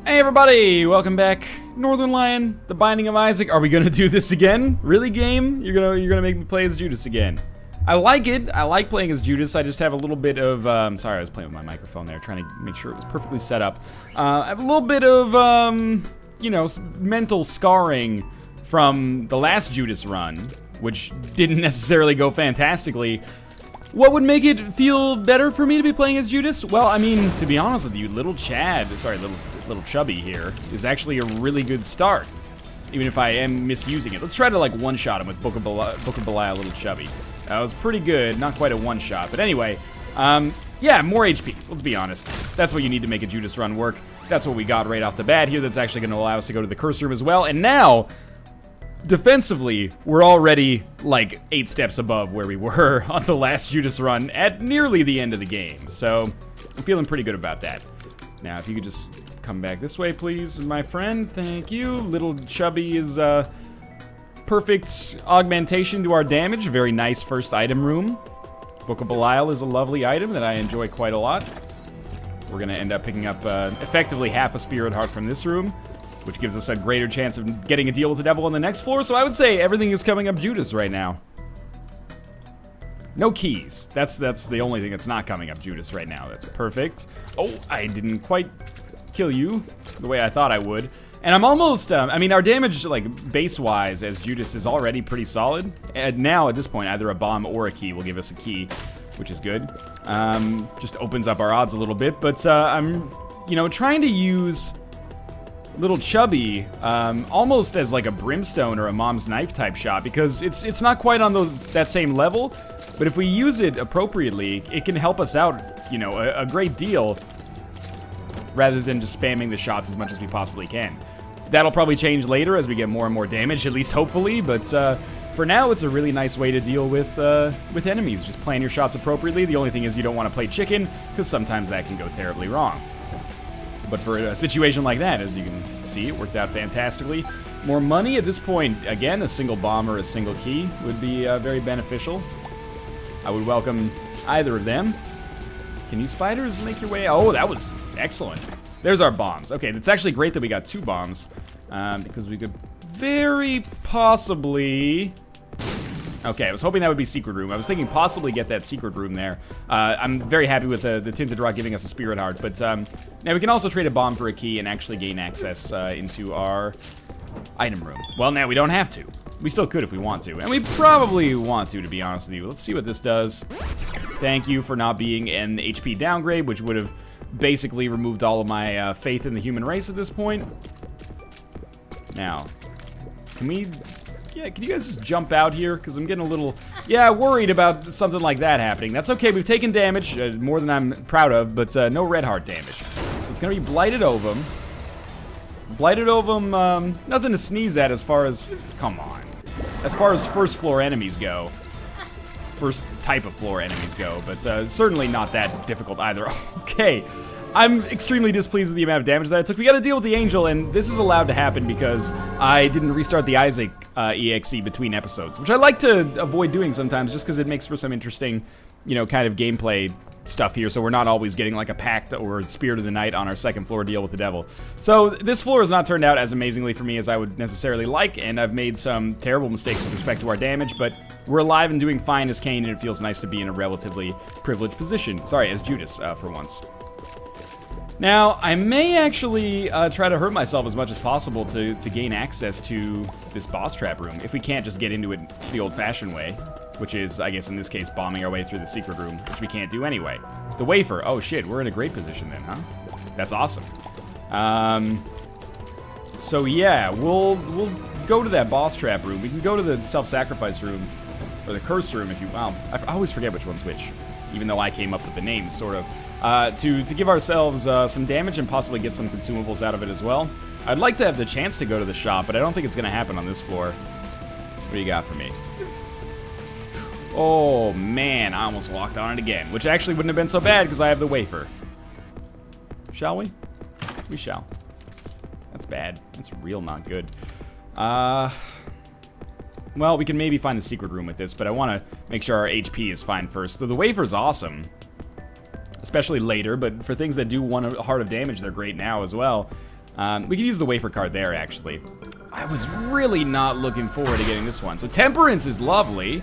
Hey everybody, welcome back. Northernlion, the Binding of Isaac. Are we gonna do this again? Really, game? You're gonna make me play as Judas again? I like it. I like playing as Judas. I just have a little bit of sorry, I was playing with my microphone there, trying to make sure it was perfectly set up. I have a little bit of you know, mental scarring from the last Judas run, which didn't necessarily go fantastically. What would make it feel better for me to be playing as Judas? Well, I mean, to be honest with you, little Chubby here is actually a really good start, even if I am misusing it. Let's try to like one-shot him with Book of Belial, little Chubby. That was pretty good, not quite a one-shot, but anyway, yeah, more HP, let's be honest. That's what you need to make a Judas run work. That's what we got right off the bat here. That's actually gonna allow us to go to the curse room as well, and now, defensively, we're already like 8 steps above where we were on the last Judas run at nearly the end of the game. So I'm feeling pretty good about that. Now, if you could just come back this way, please, my friend. Thank you. Little Chubby is perfect augmentation to our damage. Very nice first item room. Book of Belial is a lovely item that I enjoy quite a lot. We're gonna end up picking up effectively half a spirit heart from this room, which gives us a greater chance of getting a deal with the devil on the next floor. So I would say everything is coming up Judas right now. No keys. That's the only thing that's not coming up Judas right now. That's perfect. Oh, I didn't quite kill you the way I thought I would. And I'm almost, I mean, our damage, like, base-wise as Judas is already pretty solid. And now, at this point, either a bomb or a key will give us a key, which is good. Just opens up our odds a little bit. But I'm, you know, trying to use little Chubby almost as like a brimstone or a mom's knife type shot, because it's not quite on that same level, but if we use it appropriately, it can help us out, you know, a great deal, rather than just spamming the shots as much as we possibly can. That'll probably change later as we get more and more damage, at least hopefully, but for now it's a really nice way to deal with enemies. Just plan your shots appropriately. The only thing is you don't want to play chicken, because sometimes that can go terribly wrong. But for a situation like that, as you can see, it worked out fantastically. More money at this point. Again, a single bomb or a single key would be very beneficial. I would welcome either of them. Can you spiders make your way? Oh, that was excellent. There's our bombs. Okay, it's actually great that we got 2 bombs, because we could very possibly... Okay, I was hoping that would be secret room. I was thinking possibly get that secret room there. I'm very happy with the Tinted Rock giving us a Spirit Heart, but now we can also trade a bomb for a key and actually gain access into our item room. Well, now we don't have to. We still could if we want to, and we probably want to be honest with you. Let's see what this does. Thank you for not being an HP downgrade, which would have basically removed all of my faith in the human race at this point. Now, can we... Yeah, can you guys just jump out here? Because I'm getting a little, worried about something like that happening. That's okay, we've taken damage, more than I'm proud of, but no red heart damage. So it's gonna be Blighted Ovum. Blighted Ovum, nothing to sneeze at as far as, come on. As far as first floor enemies go. First type of floor enemies go, but certainly not that difficult either. Okay. I'm extremely displeased with the amount of damage that I took. We gotta deal with the angel, and this is allowed to happen because I didn't restart the Isaac EXE between episodes, which I like to avoid doing sometimes just because it makes for some interesting, you know, kind of gameplay stuff here, so we're not always getting like a pact or Spirit of the Night on our second floor deal with the devil. So this floor has not turned out as amazingly for me as I would necessarily like, and I've made some terrible mistakes with respect to our damage, but we're alive and doing fine as Cain, and it feels nice to be in a relatively privileged position. Sorry, as Judas for once. Now, I may actually try to hurt myself as much as possible to gain access to this boss trap room, if we can't just get into it the old-fashioned way, which is, I guess in this case, bombing our way through the secret room, which we can't do anyway. The wafer, oh shit, we're in a great position then, huh? That's awesome. So yeah, we'll go to that boss trap room. We can go to the self-sacrifice room, or the curse room if you, wow, I always forget which one's which, even though I came up with the names, sort of. To give ourselves some damage and possibly get some consumables out of it as well. I'd like to have the chance to go to the shop, but I don't think it's going to happen on this floor. What do you got for me? Oh, man, I almost walked on it again, which actually wouldn't have been so bad because I have the wafer. Shall we? We shall. That's bad. That's real not good. Well, we can maybe find the secret room with this, but I want to make sure our HP is fine first. So the wafer's awesome. Especially later, but for things that do 1 heart of damage, they're great now as well. We could use the wafer card there, actually. I was really not looking forward to getting this one. So Temperance is lovely.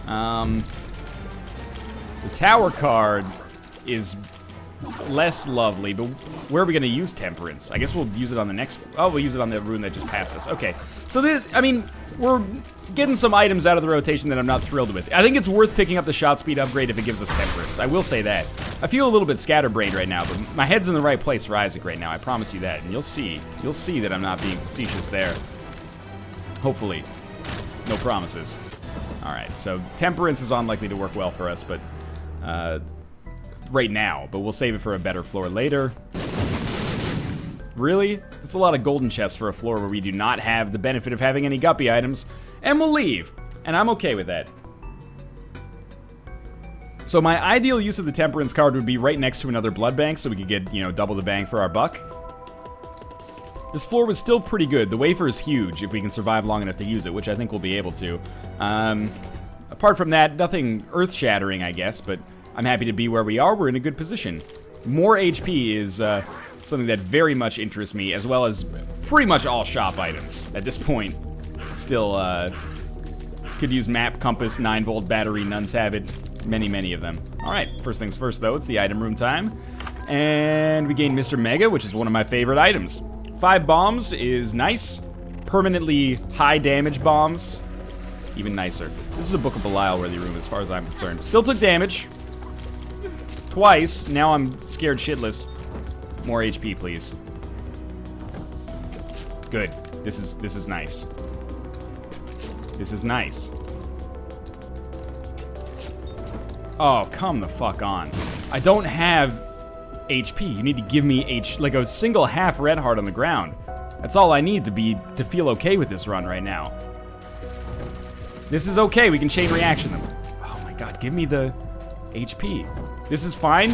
The Tower card is less lovely, but where are we going to use Temperance? I guess we'll use it on the next... Oh, we'll use it on the rune that just passed us. Okay. So, I mean, we're getting some items out of the rotation that I'm not thrilled with. I think it's worth picking up the shot speed upgrade if it gives us Temperance. I will say that. I feel a little bit scatterbrained right now, but my head's in the right place for Isaac right now. I promise you that. And you'll see that I'm not being facetious there. Hopefully. No promises. Alright, so Temperance is unlikely to work well for us, but... right now, but we'll save it for a better floor later. Really? That's a lot of golden chests for a floor where we do not have the benefit of having any guppy items, and we'll leave. And I'm okay with that. So my ideal use of the Temperance card would be right next to another blood bank, so we could get, you know, double the bang for our buck. This floor was still pretty good. The wafer is huge if we can survive long enough to use it, which I think we'll be able to. Apart from that, nothing earth-shattering, I guess, but I'm happy to be where we are. We're in a good position. More HP is something that very much interests me, as well as pretty much all shop items at this point. Still, could use map, compass, 9-volt battery, nuns have it. Many, many of them. Alright, first things first, though. It's the item room time. And we gain Mr. Mega, which is one of my favorite items. 5 bombs is nice. Permanently high damage bombs. Even nicer. This is a Book of Belial worthy room as far as I'm concerned. Still took damage. Twice. Now I'm scared shitless. More HP, please. Good. This is nice. This is nice. Oh, come the fuck on. I don't have HP. You need to give me like a single half red heart on the ground. That's all I need to feel okay with this run right now. This is okay. We can chain reaction them. Oh my god, give me the HP. This is fine.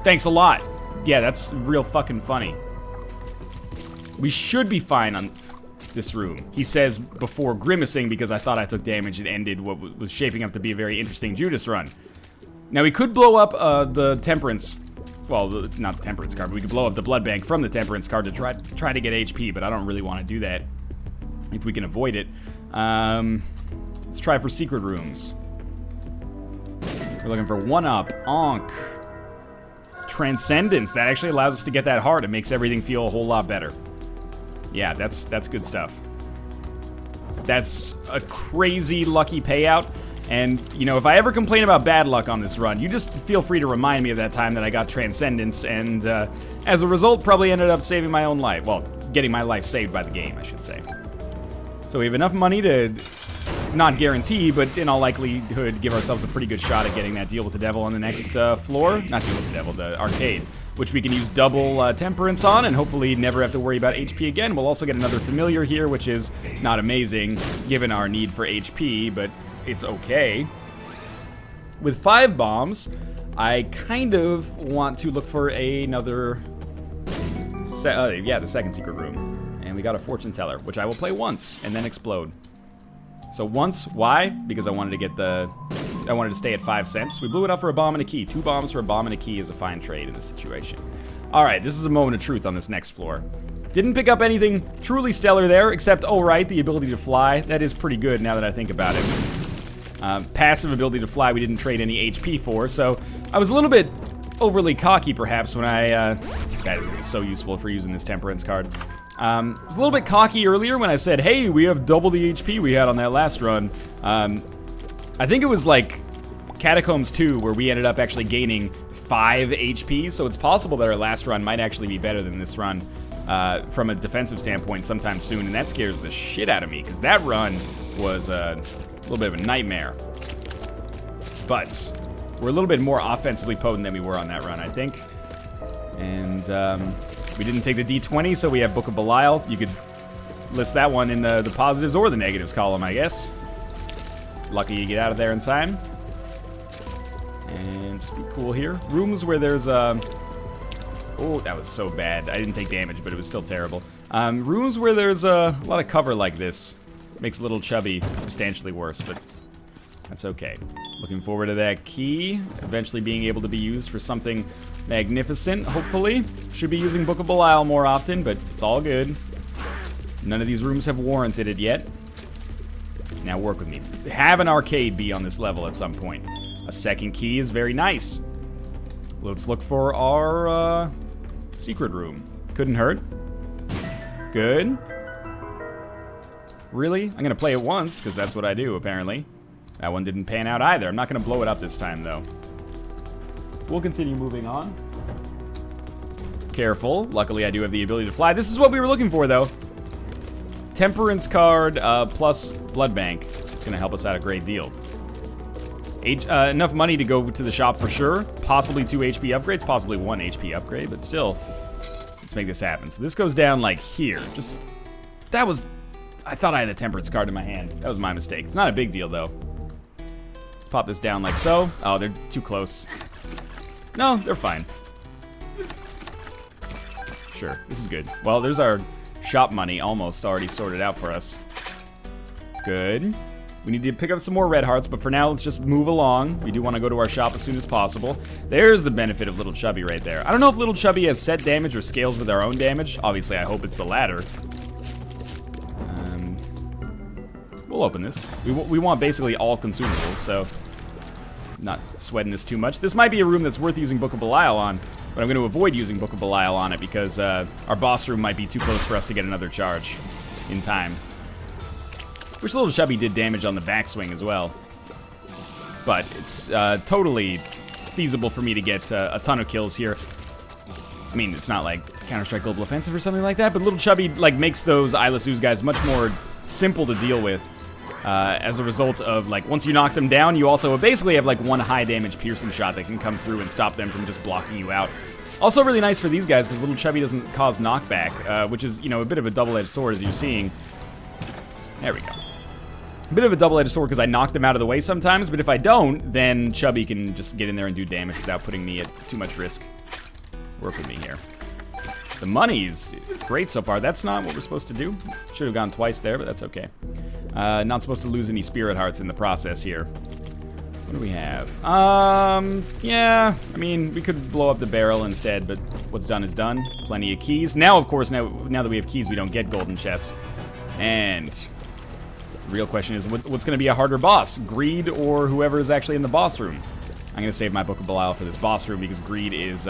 Thanks a lot. Yeah, that's real fucking funny. We should be fine on this room, he says before grimacing because I thought I took damage and ended what was shaping up to be a very interesting Judas run. Now, we could blow up the Temperance. Well, not the Temperance card, but we could blow up the Blood Bank from the Temperance card to try to get HP, but I don't really want to do that if we can avoid it. Let's try for secret rooms. We're looking for 1-up. Onk. Transcendence. That actually allows us to get that heart. It makes everything feel a whole lot better. Yeah, that's good stuff. That's a crazy lucky payout. And, you know, if I ever complain about bad luck on this run, you just feel free to remind me of that time that I got Transcendence, and as a result, probably ended up saving my own life. Well, getting my life saved by the game, I should say. So we have enough money to, not guarantee, but in all likelihood, give ourselves a pretty good shot at getting that deal with the devil on the next floor. Not deal with the devil, the arcade, which we can use double Temperance on and hopefully never have to worry about HP again. We'll also get another familiar here, which is not amazing given our need for HP, but it's okay. With 5 bombs, I kind of want to look for another, the second secret room. And we got a fortune teller, which I will play once and then explode. So once, why? Because I wanted to stay at 5 cents. We blew it up for a bomb and a key. 2 bombs for a bomb and a key is a fine trade in this situation. All right, this is a moment of truth on this next floor. Didn't pick up anything truly stellar there, except, oh right, the ability to fly. That is pretty good now that I think about it. Passive ability to fly we didn't trade any HP for, so I was a little bit overly cocky perhaps when that is going to be so useful for using this Temperance card. I was a little bit cocky earlier when I said, hey, we have double the HP we had on that last run. I think it was like Catacombs 2 where we ended up actually gaining 5 HP, so it's possible that our last run might actually be better than this run from a defensive standpoint sometime soon, and that scares the shit out of me because that run was a little bit of a nightmare. But we're a little bit more offensively potent than we were on that run, I think. And we didn't take the D20, so we have Book of Belial. You could list that one in the positives or the negatives column, I guess. Lucky you get out of there in time. And just be cool here. Rooms where there's oh, that was so bad. I didn't take damage, but it was still terrible. Rooms where there's a lot of cover like this. Makes Little Chubby substantially worse, but that's okay. Looking forward to that key eventually being able to be used for something Magnificent, hopefully. Should be using Book of Belial more often, but it's all good. None of these rooms have warranted it yet. Now work with me. Have an arcade be on this level at some point. A second key is very nice. Let's look for our secret room. Couldn't hurt. Good. Really? I'm gonna play it once, because that's what I do, apparently. That one didn't pan out either. I'm not gonna blow it up this time, though. We'll continue moving on. Careful. Luckily, I do have the ability to fly. This is what we were looking for, though. Temperance card plus blood bank. It's gonna help us out a great deal. Enough money to go to the shop for sure. Possibly 2 HP upgrades, possibly 1 HP upgrade, but still, let's make this happen. So this goes down like here. I thought I had a temperance card in my hand. That was my mistake. It's not a big deal though. Let's pop this down like so. Oh, they're too close. No, they're fine. Sure, this is good. Well, there's our shop money almost already sorted out for us. Good. We need to pick up some more red hearts, but for now, let's just move along. We do want to go to our shop as soon as possible. There's the benefit of Little Chubby right there. I don't know if Little Chubby has set damage or scales with our own damage. Obviously, I hope it's the latter. We'll open this. We want basically all consumables, so not sweating this too much. This might be a room that's worth using Book of Belial on, but I'm going to avoid using Book of Belial on it because our boss room might be too close for us to get another charge in time. Which Little Chubby did damage on the backswing as well. But it's totally feasible for me to get a ton of kills here. I mean, it's not like Counter-Strike Global Offensive or something like that, but Little Chubby like makes those Eyeless Ooze guys much more simple to deal with. As a result of, like, once you knock them down, you also basically have, like, one high-damage piercing shot that can come through and stop them from just blocking you out. Also really nice for these guys, because Little Chubby doesn't cause knockback, which is, you know, a bit of a double-edged sword, as you're seeing. There we go. A bit of a double-edged sword, because I knock them out of the way sometimes, but if I don't, then Chubby can just get in there and do damage without putting me at too much risk. Work with me here. The money's great so far. That's not what we're supposed to do. Should have gone twice there, but that's okay. Not supposed to lose any spirit hearts in the process here. What do we have? Yeah, I mean, we could blow up the barrel instead, but what's done is done. Plenty of keys. Now, of course, now that we have keys, we don't get golden chests. And the real question is, what's going to be a harder boss? Greed or whoever is actually in the boss room? I'm going to save my Book of Belial for this boss room because Greed is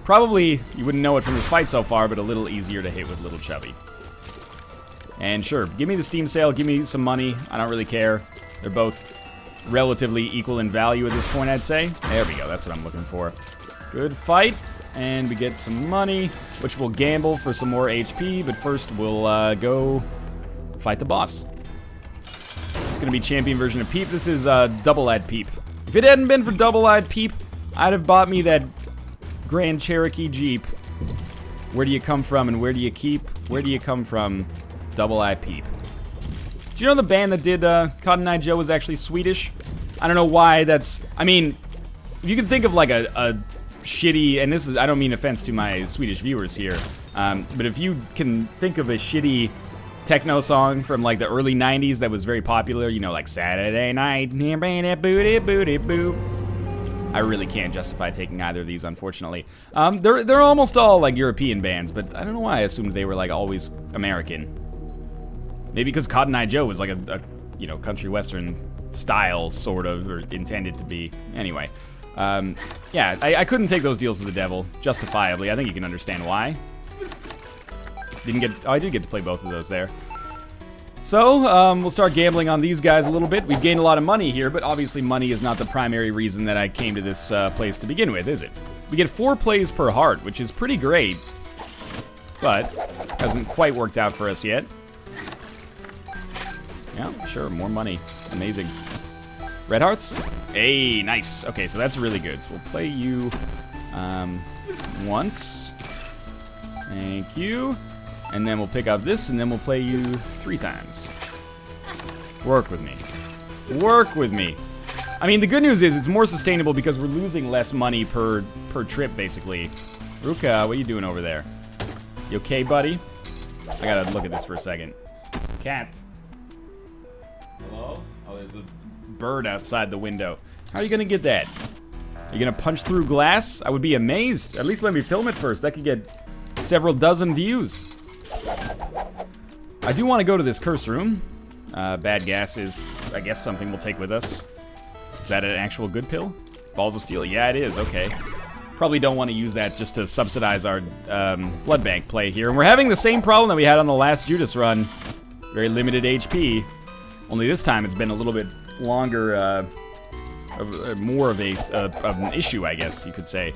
probably, you wouldn't know it from this fight so far, but a little easier to hit with Little Chubby. And sure, give me the Steam sale, give me some money. I don't really care. They're both relatively equal in value at this point, I'd say. There we go, that's what I'm looking for. Good fight, and we get some money, which we'll gamble for some more HP, but first we'll go fight the boss. It's gonna be champion version of Peep. This is double-eyed Peep. If it hadn't been for double-eyed Peep, I'd have bought me that Grand Cherokee Jeep. Where do you come from and where do you keep? Where do you come from? Double-eyed Peep. Do you know the band that did Cotton Eye Joe was actually Swedish? I don't know why that's... I mean, if you can think of like a shitty... And this is... I don't mean offense to my Swedish viewers here. But if you can think of a shitty techno song from like the early 90s that was very popular, you know, like Saturday Night, booty booty boop. I really can't justify taking either of these, unfortunately. They're almost all like European bands, but I don't know why I assumed they were like always American. Maybe because Cotton Eye Joe was like a you know, country western style, sort of, or intended to be. Anyway, yeah, I couldn't take those deals with the devil, justifiably. I think you can understand why. I did get to play both of those there. So, we'll start gambling on these guys a little bit. We've gained a lot of money here, but obviously money is not the primary reason that I came to this place to begin with, is it? We get 4 plays per heart, which is pretty great, but hasn't quite worked out for us yet. Yeah, sure, more money. Amazing. Red hearts? Hey, nice. Okay, so that's really good. So we'll play you once. Thank you. And then we'll pick up this, and then we'll play you 3 times. Work with me. Work with me. I mean, the good news is it's more sustainable because we're losing less money per trip, basically. Ruka, what are you doing over there? You okay, buddy? I gotta look at this for a second. Cat. Hello? Oh, there's a bird outside the window. How are you gonna get that? Are you gonna punch through glass? I would be amazed. At least let me film it first. That could get several dozen views. I do want to go to this curse room. Bad gas is, I guess, something we'll take with us. Is that an actual good pill? Balls of steel? Yeah, it is. Okay. Probably don't want to use that just to subsidize our blood bank play here. And we're having the same problem that we had on the last Judas run. Very limited HP. Only this time it's been a little bit longer, more of an issue, I guess you could say.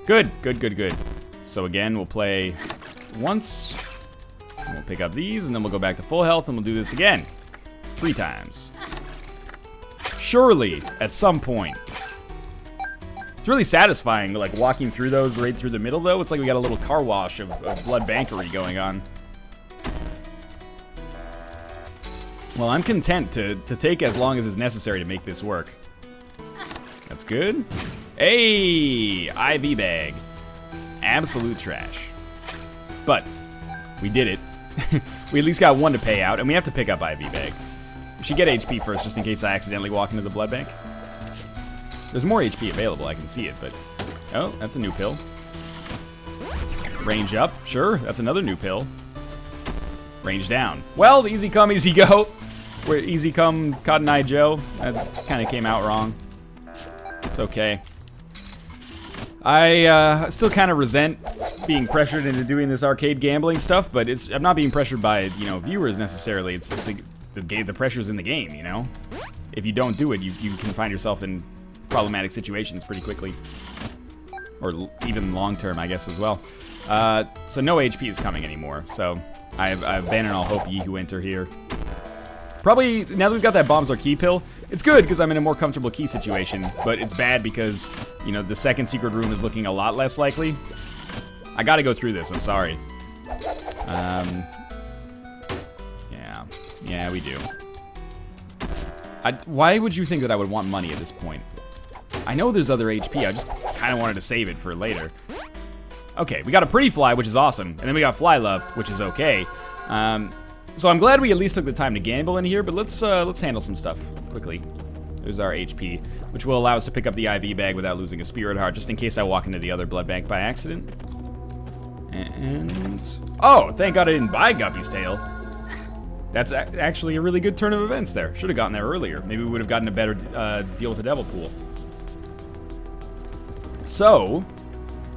Good. So again, we'll play once. We'll pick up these, and then we'll go back to full health, and we'll do this again. 3 times. Surely, at some point. It's really satisfying, like, walking through those right through the middle, though. It's like we got a little car wash of blood bankery going on. Well, I'm content to take as long as is necessary to make this work. That's good. Hey! IV bag. Absolute trash. But, we did it. We at least got 1 to pay out, and we have to pick up IV bag. We should get HP first, just in case I accidentally walk into the blood bank. There's more HP available, I can see it, but... Oh, that's a new pill. Range up, sure, that's another new pill. Range down. Well, easy come, easy go. We're easy come, Cotton Eye Joe. That kind of came out wrong. It's okay. I still kind of resent being pressured into doing this arcade gambling stuff, but I'm not being pressured by, you know, viewers necessarily. It's the pressure's in the game, you know? If you don't do it, you can find yourself in problematic situations pretty quickly. Or even long-term, I guess, as well. So no HP is coming anymore, so I've abandoned all hope, ye who enter here. Probably, now that we've got that bombs are key pill, it's good because I'm in a more comfortable key situation, but it's bad because, you know, the second secret room is looking a lot less likely. I gotta go through this, I'm sorry. Yeah, we do. Why would you think that I would want money at this point? I know there's other HP, I just kind of wanted to save it for later. Okay, we got a pretty fly, which is awesome, and then we got fly love, which is okay. So I'm glad we at least took the time to gamble in here, but let's handle some stuff quickly. There's our HP, which will allow us to pick up the IV bag without losing a spirit heart, just in case I walk into the other blood bank by accident. And... oh, thank God I didn't buy Guppy's tail. That's actually a really good turn of events there. Should have gotten there earlier. Maybe we would have gotten a better deal with the devil pool. So,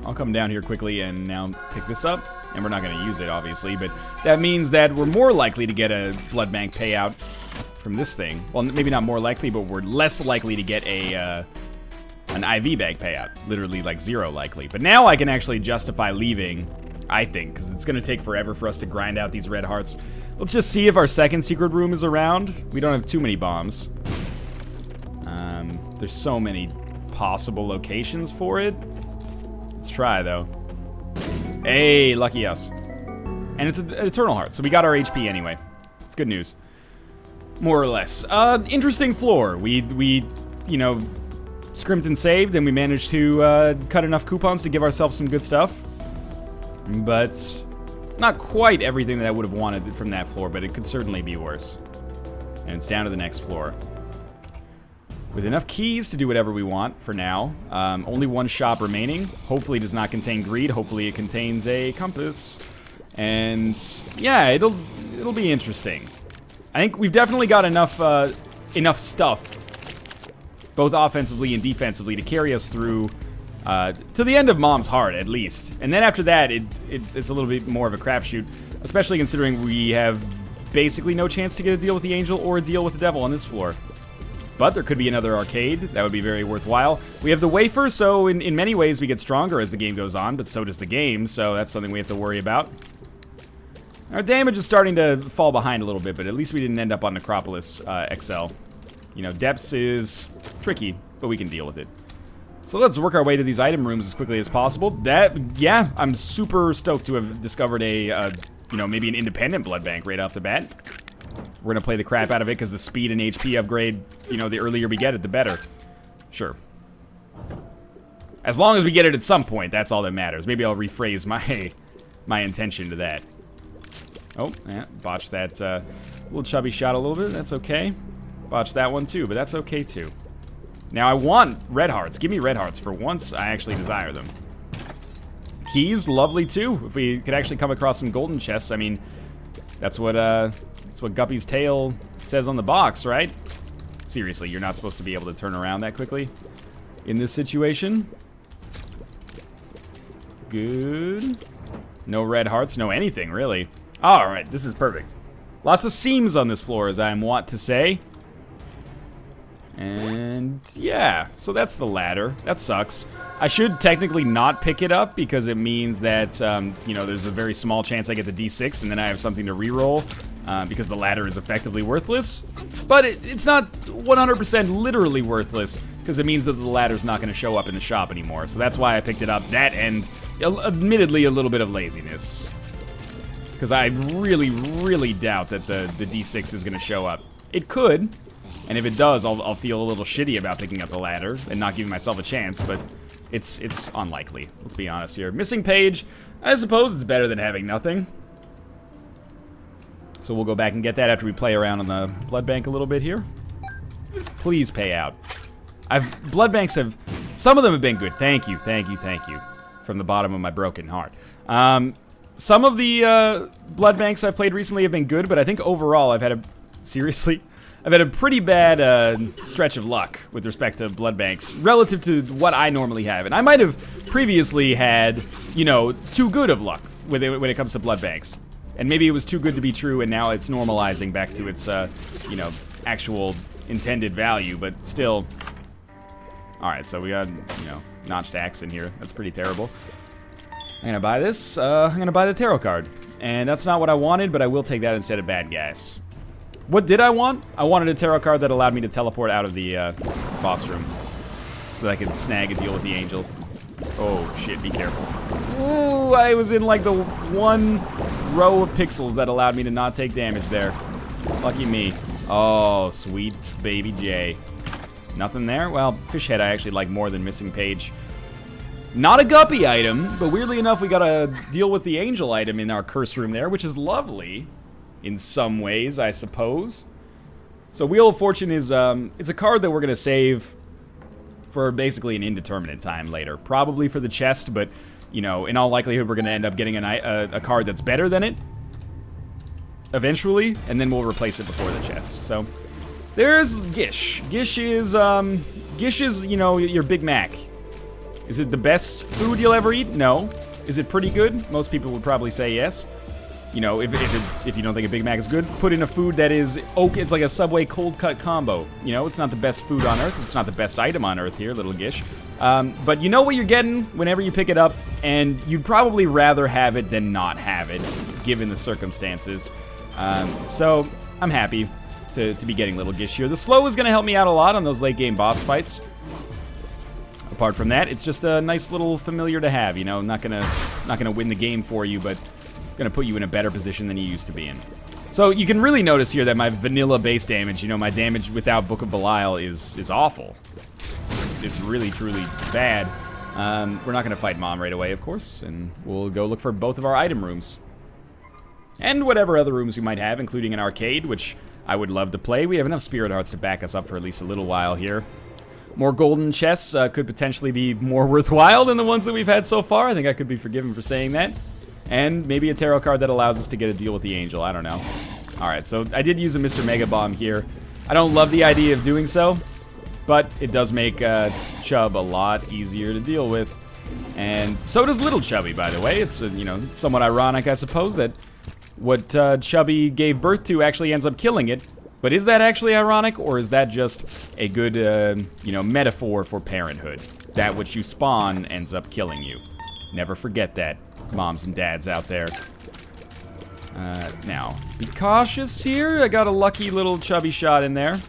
I'll come down here quickly and now pick this up. And we're not going to use it, obviously, but that means that we're more likely to get a blood bank payout from this thing. Well, maybe not more likely, but we're less likely to get an IV bag payout. Literally, like, 0 likely. But now I can actually justify leaving, I think, because it's going to take forever for us to grind out these red hearts. Let's just see if our second secret room is around. We don't have too many bombs. There's so many possible locations for it. Let's try, though. Hey, lucky us. And it's an eternal heart, so we got our HP anyway. It's good news. More or less. Interesting floor. We you know, scrimped and saved, and we managed to cut enough coupons to give ourselves some good stuff. But not quite everything that I would have wanted from that floor, but it could certainly be worse. And it's down to the next floor. With enough keys to do whatever we want for now. Only 1 shop remaining. Hopefully it does not contain greed. Hopefully it contains a compass. And yeah, it'll be interesting. I think we've definitely got enough stuff, both offensively and defensively, to carry us through to the end of Mom's Heart, at least. And then after that, it's a little bit more of a crapshoot, especially considering we have basically no chance to get a deal with the angel or a deal with the devil on this floor. But there could be another arcade. That would be very worthwhile. We have the wafer, so in many ways we get stronger as the game goes on, but so does the game, so that's something we have to worry about. Our damage is starting to fall behind a little bit, but at least we didn't end up on Necropolis XL. You know, depths is tricky, but we can deal with it. So let's work our way to these item rooms as quickly as possible. Yeah, I'm super stoked to have discovered a, you know, maybe an independent blood bank right off the bat. We're gonna play the crap out of it because the speed and HP upgrade, you know, the earlier we get it, the better. Sure. As long as we get it at some point, that's all that matters. Maybe I'll rephrase my intention to that. Oh, yeah, botched that little chubby shot a little bit. That's okay. Botched that one too, but that's okay too. Now I want red hearts. Give me red hearts for once. I actually desire them. Keys, lovely too. If we could actually come across some golden chests, I mean, that's what Guppy's tail says on the box, right? Seriously, you're not supposed to be able to turn around that quickly in this situation. Good. No red hearts, no anything, really. All right, this is perfect. Lots of seams on this floor, as I am wont to say. And yeah, so that's the ladder. That sucks. I should technically not pick it up because it means that, you know, there's a very small chance I get the D6 and then I have something to reroll because the ladder is effectively worthless. But it's not 100% literally worthless because it means that the ladder's not going to show up in the shop anymore. So that's why I picked it up. That and admittedly a little bit of laziness. Because I really, really doubt that the D6 is going to show up. It could. And if it does, I'll feel a little shitty about picking up the ladder and not giving myself a chance, but it's unlikely. Let's be honest here. Missing page, I suppose it's better than having nothing. So we'll go back and get that after we play around on the blood bank a little bit here. Please pay out. Blood banks have, some of them have been good. Thank you, thank you, thank you. From the bottom of my broken heart. Some of the blood banks I've played recently have been good, but I think overall I've had a pretty bad stretch of luck with respect to blood banks relative to what I normally have. And I might have previously had, you know, too good of luck when it comes to blood banks. And maybe it was too good to be true and now it's normalizing back to its, you know, actual intended value, but still. All right, so we got, you know, notched axe in here. That's pretty terrible. I'm gonna buy this. I'm gonna buy the tarot card. And that's not what I wanted, but I will take that instead of bad gas. What did I want? I wanted a tarot card that allowed me to teleport out of the boss room. So that I could snag a deal with the angel. Oh shit, be careful. Ooh, I was in like the one row of pixels that allowed me to not take damage there. Lucky me. Oh, sweet baby J. Nothing there? Well, fish head I actually like more than missing page. Not a guppy item, but weirdly enough we got a deal with the angel item in our curse room there, which is lovely. In some ways, I suppose. So Wheel of Fortune is, it's a card that we're gonna save for basically an indeterminate time later. Probably for the chest, but, you know, in all likelihood, we're gonna end up getting a card that's better than it. Eventually, and then we'll replace it before the chest. So, there's Gish. Gish is, you know, your Big Mac. Is it the best food you'll ever eat? No. Is it pretty good? Most people would probably say yes. You know, if you don't think a Big Mac is good, put in a food that is, it's like a Subway cold cut combo. You know, it's not the best food on earth. It's not the best item on earth here, little Gish. But you know what you're getting whenever you pick it up, and you'd probably rather have it than not have it, given the circumstances. So I'm happy to be getting little Gish here. The slow is going to help me out a lot on those late game boss fights. Apart from that, it's just a nice little familiar to have. You know, not gonna win the game for you, but gonna put you in a better position than you used to be in. So you can really notice here that my vanilla base damage, you know, my damage without Book of Belial is awful. It's really, truly bad. We're not gonna fight Mom right away, of course, and we'll go look for both of our item rooms. And whatever other rooms we might have, including an arcade, which I would love to play. We have enough spirit hearts to back us up for at least a little while here. More golden chests could potentially be more worthwhile than the ones that we've had so far. I think I could be forgiven for saying that. And maybe a tarot card that allows us to get a deal with the angel. I don't know. Alright, so I did use a Mr. Mega Bomb here. I don't love the idea of doing so, but it does make Chub a lot easier to deal with. And so does Little Chubby, by the way. It's, you know, somewhat ironic, I suppose, that what Chubby gave birth to actually ends up killing it. But is that actually ironic, or is that just a good, you know, metaphor for parenthood? That which you spawn ends up killing you. Never forget that, moms and dads out there. Now, be cautious here. I got a lucky little chubby shot in there.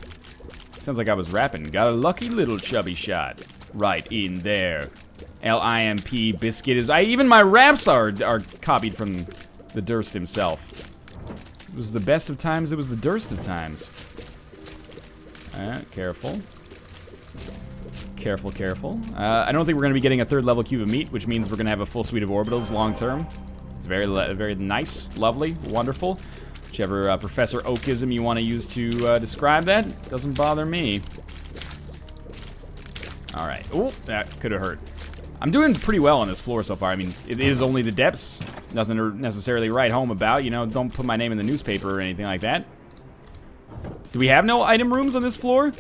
Sounds like I was rapping. Got a lucky little chubby shot right in there. LIMP biscuit is... even my raps are copied from the Durst himself. It was the best of times, it was the Durst of times. Careful. Careful, careful. I don't think we're going to be getting a 3rd level cube of meat, which means we're going to have a full suite of orbitals long term. It's very nice, lovely, wonderful. Whichever Professor Oakism you want to use to describe that, doesn't bother me. Alright. Oh, that could have hurt. I'm doing pretty well on this floor so far. I mean, it is only the depths. Nothing to necessarily write home about. You know, don't put my name in the newspaper or anything like that. Do we have no item rooms on this floor?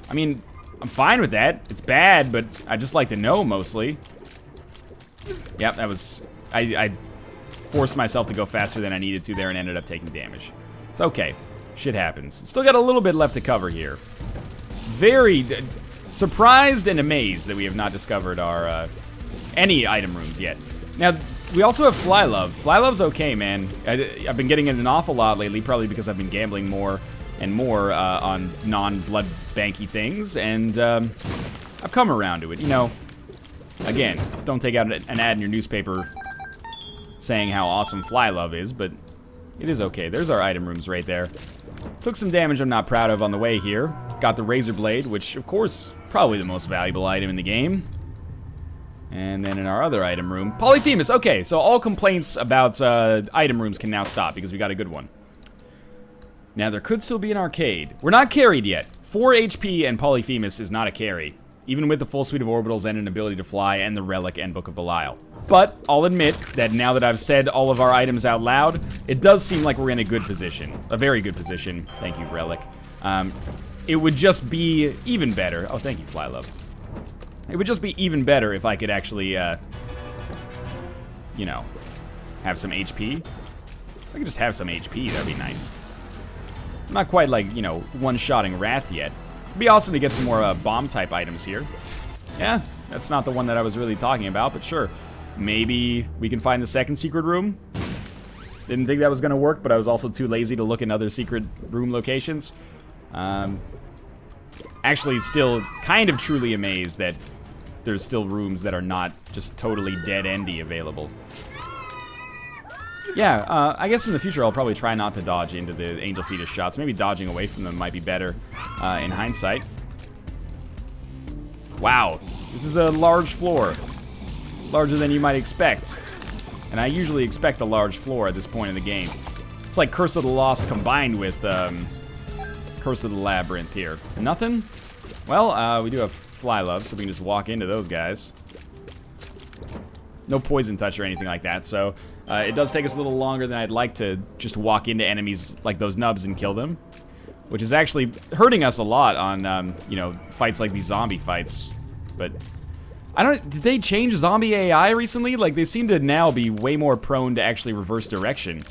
I mean, I'm fine with that. It's bad, but I just like to know mostly. Yep, that was... I forced myself to go faster than I needed to there and ended up taking damage. It's okay. Shit happens. Still got a little bit left to cover here. Very surprised and amazed that we have not discovered our any item rooms yet. Now, we also have Fly Love. Fly Love's okay, man. I've been getting it an awful lot lately, probably because I've been gambling more and more on non-blood banky things, and I've come around to it. You know, again, don't take out an ad in your newspaper saying how awesome Fly Love is, but it is okay. There's our item rooms right there. Took some damage I'm not proud of on the way here. Got the Razor Blade, which, of course, probably the most valuable item in the game. And then in our other item room, Polyphemus. Okay, so all complaints about item rooms can now stop because we got a good one. Now, there could still be an arcade. We're not carried yet. 4 HP and Polyphemus is not a carry, even with the full suite of orbitals and an ability to fly and the Relic and Book of Belial. But I'll admit that now that I've said all of our items out loud, it does seem like we're in a good position. A very good position. Thank you, Relic. It would just be even better. Oh, thank you, Fly Love. It would just be even better if I could actually, you know, have some HP. If I could just have some HP, that'd be nice. I'm not quite like, you know, one-shotting Wrath yet. It'd be awesome to get some more bomb-type items here. Yeah, that's not the one that I was really talking about, but sure. Maybe we can find the second secret room. Didn't think that was going to work, but I was also too lazy to look in other secret room locations. Actually, still kind of truly amazed that there's still rooms that are not just totally dead-endy available. Yeah, I guess in the future I'll probably try not to dodge into the Angel Fetus shots. Maybe dodging away from them might be better in hindsight. Wow, this is a large floor. Larger than you might expect. And I usually expect a large floor at this point in the game. It's like Curse of the Lost combined with Curse of the Labyrinth here. Nothing? Well, we do have Fly Love, so we can just walk into those guys. No poison touch or anything like that, so it does take us a little longer than I'd like to just walk into enemies like those nubs and kill them. Which is actually hurting us a lot on, you know, fights like these zombie fights. But did they change zombie AI recently? Like, they seem to now be way more prone to actually reverse direction.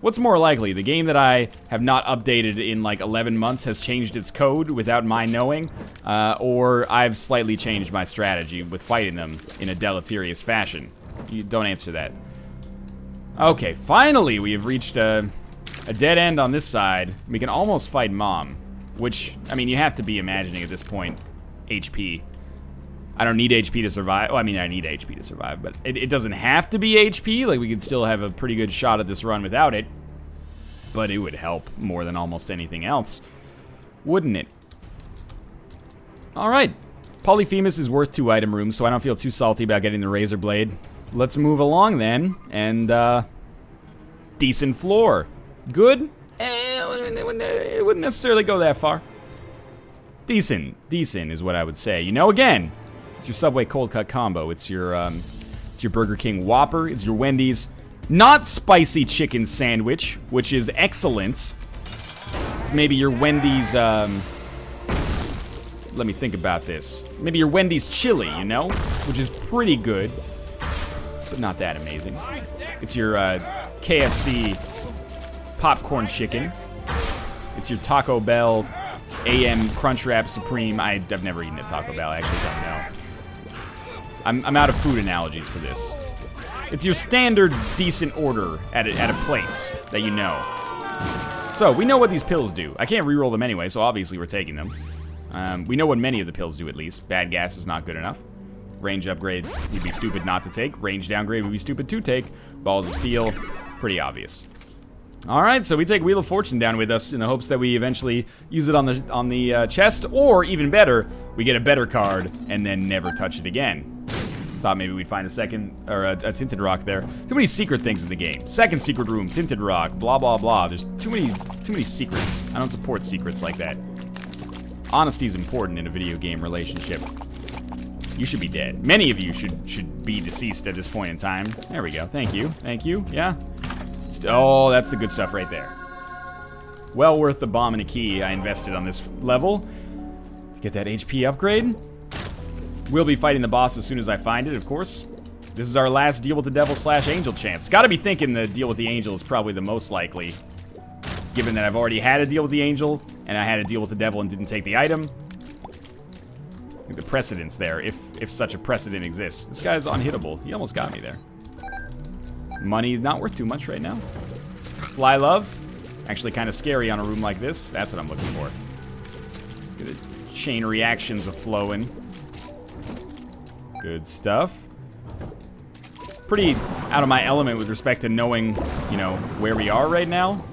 What's more likely, the game that I have not updated in like 11 months has changed its code without my knowing, or I've slightly changed my strategy with fighting them in a deleterious fashion? You don't answer that. Okay, finally we have reached a dead end on this side. We can almost fight Mom, which, I mean, you have to be imagining at this point HP. I don't need HP to survive. Oh, I mean, I need HP to survive, but it doesn't have to be HP. Like, we could still have a pretty good shot at this run without it. But it would help more than almost anything else, wouldn't it? All right. Polyphemus is worth 2 item rooms, so I don't feel too salty about getting the Razor Blade. Let's move along then, and decent floor. Good? It wouldn't necessarily go that far. Decent is what I would say. You know, again, it's your Subway cold cut combo. It's your Burger King Whopper. It's your Wendy's not spicy chicken sandwich, which is excellent. It's maybe your Wendy's, let me think about this. Maybe your Wendy's chili, you know, which is pretty good, but not that amazing. It's your KFC popcorn chicken. It's your Taco Bell AM Crunchwrap Supreme. I've never eaten at Taco Bell. I actually don't know. I'm out of food analogies for this. It's your standard decent order at a place that you know. So, we know what these pills do. I can't reroll them anyway, so obviously we're taking them. We know what many of the pills do at least. Bad gas is not good enough. Range upgrade would be stupid not to take. Range downgrade would be stupid to take. Balls of steel, pretty obvious. Alright, so we take Wheel of Fortune down with us in the hopes that we eventually use it on the chest, or even better, we get a better card and then never touch it again. Thought maybe we'd find a second, or a Tinted Rock there. Too many secret things in the game. Second secret room, Tinted Rock, blah blah blah. There's too many secrets. I don't support secrets like that. Honesty is important in a video game relationship. You should be dead. Many of you should be deceased at this point in time. There we go. Thank you. Thank you. Yeah. Oh, that's the good stuff right there. Well worth the bomb and a key I invested on this level to get that HP upgrade. We'll be fighting the boss as soon as I find it, of course. This is our last deal with the devil / angel chance. Gotta be thinking the deal with the angel is probably the most likely, given that I've already had a deal with the angel and I had a deal with the devil and didn't take the item. The precedence there, if such a precedent exists. This guy's unhittable. He almost got me there. Money not worth too much right now. Fly love. Actually kind of scary on a room like this. That's what I'm looking for. Good chain reactions of flowing. Good stuff. Pretty out of my element with respect to knowing, you know, where we are right now.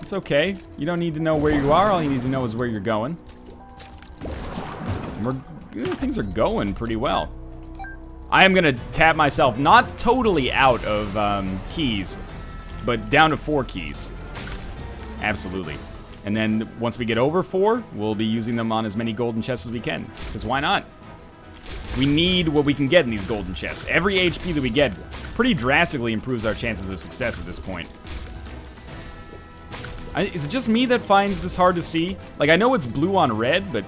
It's okay. You don't need to know where you are. All you need to know is where you're going. Things are going pretty well. I am gonna tap myself not totally out of keys, but down to 4 keys. Absolutely. And then once we get over 4, we'll be using them on as many golden chests as we can. Because why not? We need what we can get in these golden chests. Every HP that we get pretty drastically improves our chances of success at this point. Is it just me that finds this hard to see? Like, I know it's blue on red, but